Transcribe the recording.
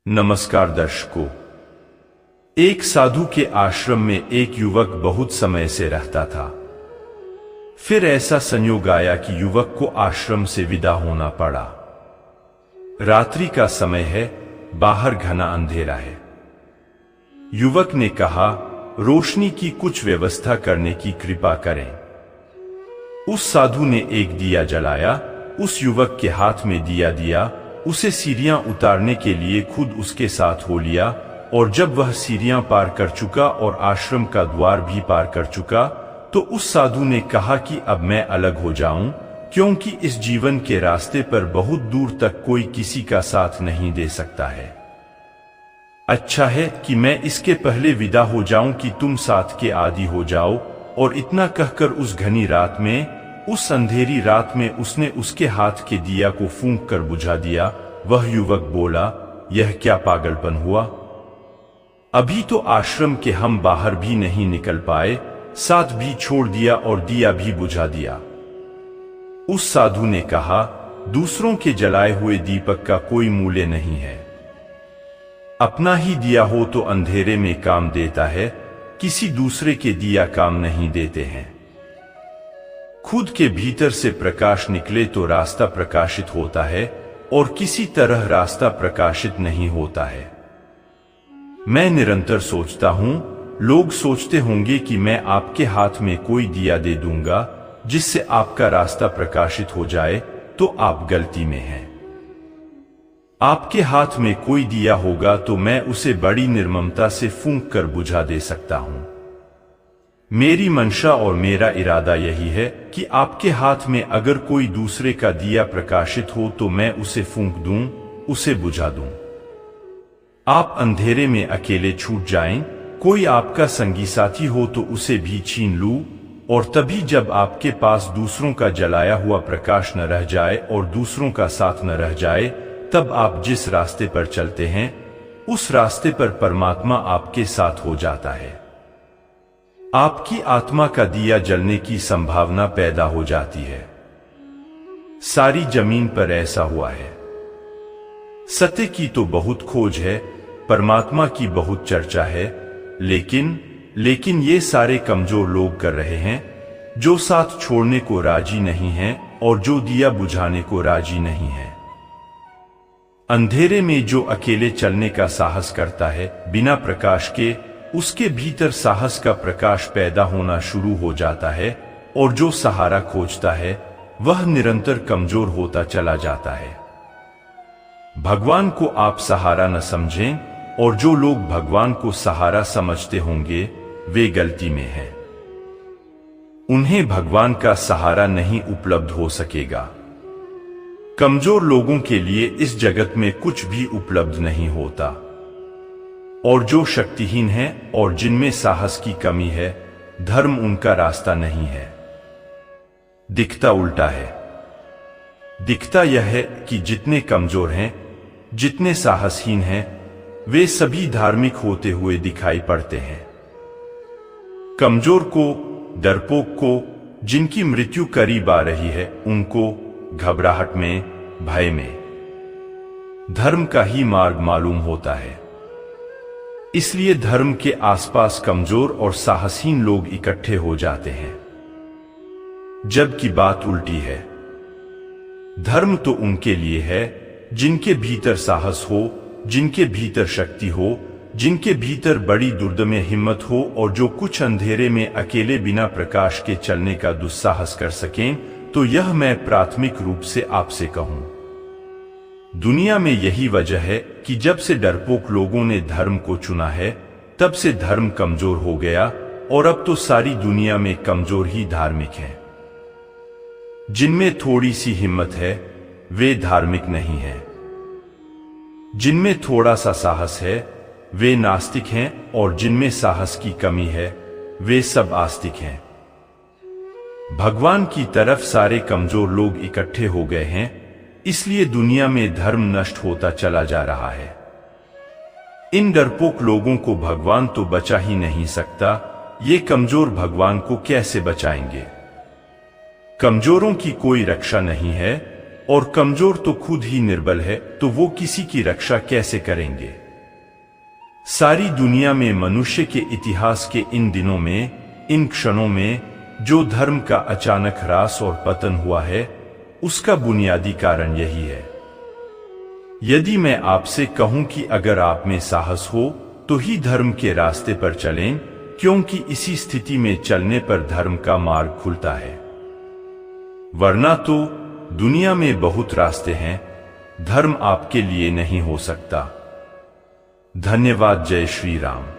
नमस्कार दर्शकों। एक साधु के आश्रम में एक युवक बहुत समय से रहता था। फिर ऐसा संयोग आया कि युवक को आश्रम से विदा होना पड़ा। रात्रि का समय है, बाहर घना अंधेरा है। युवक ने कहा, रोशनी की कुछ व्यवस्था करने की कृपा करें। उस साधु ने एक दिया जलाया, उस युवक के हाथ में दिया दिया, उसे सीढ़ियां उतारने के लिए खुद उसके साथ हो लिया, और जब वह सीढ़ियां पार कर चुका और आश्रम का द्वार भी पार कर चुका, तो उस साधु ने कहा कि अब मैं अलग हो जाऊं, क्योंकि इस जीवन के रास्ते पर बहुत दूर तक कोई किसी का साथ नहीं दे सकता है। अच्छा है कि मैं इसके पहले विदा हो जाऊं कि तुम साथ के आदी हो जाओ। और इतना कहकर उस घनी रात में, उस अंधेरी रात में उसने उसके हाथ के दिया को फूंक कर बुझा दिया। वह युवक बोला, यह क्या पागलपन हुआ? अभी तो आश्रम के हम बाहर भी नहीं निकल पाए, साथ भी छोड़ दिया और दिया भी बुझा दिया। उस साधु ने कहा, दूसरों के जलाए हुए दीपक का कोई मूल्य नहीं है। अपना ही दिया हो तो अंधेरे में काम देता है, किसी दूसरे के दिया काम नहीं देते हैं। खुद के भीतर से प्रकाश निकले तो रास्ता प्रकाशित होता है, और किसी तरह रास्ता प्रकाशित नहीं होता है। मैं निरंतर सोचता हूं, लोग सोचते होंगे कि मैं आपके हाथ में कोई दिया दे दूंगा जिससे आपका रास्ता प्रकाशित हो जाए, तो आप गलती में हैं। आपके हाथ में कोई दिया होगा तो मैं उसे बड़ी निर्ममता से फूंक कर बुझा दे सकता हूं। मेरी मंशा और मेरा इरादा यही है कि आपके हाथ में अगर कोई दूसरे का दिया प्रकाशित हो तो मैं उसे फूंक दूं, उसे बुझा दूं। आप अंधेरे में अकेले छूट जाएं, कोई आपका संगी साथी हो तो उसे भी छीन लूं, और तभी जब आपके पास दूसरों का जलाया हुआ प्रकाश न रह जाए और दूसरों का साथ न रह जाए, तब आप जिस रास्ते पर चलते हैं, उस रास्ते पर परमात्मा आपके साथ हो जाता है। आपकी आत्मा का दिया जलने की संभावना पैदा हो जाती है। सारी जमीन पर ऐसा हुआ है। सत्य की तो बहुत खोज है, परमात्मा की बहुत चर्चा है, लेकिन ये सारे कमजोर लोग कर रहे हैं, जो साथ छोड़ने को राजी नहीं हैं और जो दिया बुझाने को राजी नहीं है। अंधेरे में जो अकेले चलने का साहस करता है बिना प्रकाश के, उसके भीतर साहस का प्रकाश पैदा होना शुरू हो जाता है, और जो सहारा खोजता है वह निरंतर कमजोर होता चला जाता है। भगवान को आप सहारा न समझें, और जो लोग भगवान को सहारा समझते होंगे वे गलती में हैं। उन्हें भगवान का सहारा नहीं उपलब्ध हो सकेगा। कमजोर लोगों के लिए इस जगत में कुछ भी उपलब्ध नहीं होता, और जो शक्तिहीन है और जिनमें साहस की कमी है, धर्म उनका रास्ता नहीं है। दिखता उल्टा है। दिखता यह है कि जितने कमजोर हैं, जितने साहसहीन हैं, वे सभी धार्मिक होते हुए दिखाई पड़ते हैं। कमजोर को, डरपोक को, जिनकी मृत्यु करीब आ रही है, उनको घबराहट में, भय में धर्म का ही मार्ग मालूम होता है। इसलिए धर्म के आसपास कमजोर और साहसहीन लोग इकट्ठे हो जाते हैं, जबकि बात उल्टी है। धर्म तो उनके लिए है जिनके भीतर साहस हो, जिनके भीतर शक्ति हो, जिनके भीतर बड़ी दुर्दम्य हिम्मत हो, और जो कुछ अंधेरे में अकेले बिना प्रकाश के चलने का दुस्साहस कर सकें। तो यह मैं प्राथमिक रूप से आपसे कहूं। दुनिया में यही वजह है कि जब से डरपोक लोगों ने धर्म को चुना है, तब से धर्म कमजोर हो गया, और अब तो सारी दुनिया में कमजोर ही धार्मिक हैं। जिनमें थोड़ी सी हिम्मत है वे धार्मिक नहीं हैं। जिनमें थोड़ा सा साहस है वे नास्तिक हैं, और जिनमें साहस की कमी है वे सब आस्तिक हैं। भगवान की तरफ सारे कमजोर लोग इकट्ठे हो गए हैं, इसलिए दुनिया में धर्म नष्ट होता चला जा रहा है। इन डरपोक लोगों को भगवान तो बचा ही नहीं सकता, ये कमजोर भगवान को कैसे बचाएंगे? कमजोरों की कोई रक्षा नहीं है, और कमजोर तो खुद ही निर्बल है, तो वो किसी की रक्षा कैसे करेंगे। सारी दुनिया में मनुष्य के इतिहास के इन दिनों में, इन क्षणों में जो धर्म का अचानक ह्रास और पतन हुआ है, उसका बुनियादी कारण यही है। यदि मैं आपसे कहूं कि अगर आप में साहस हो तो ही धर्म के रास्ते पर चलें, क्योंकि इसी स्थिति में चलने पर धर्म का मार्ग खुलता है। वरना तो दुनिया में बहुत रास्ते हैं, धर्म आपके लिए नहीं हो सकता। धन्यवाद। जय श्री राम।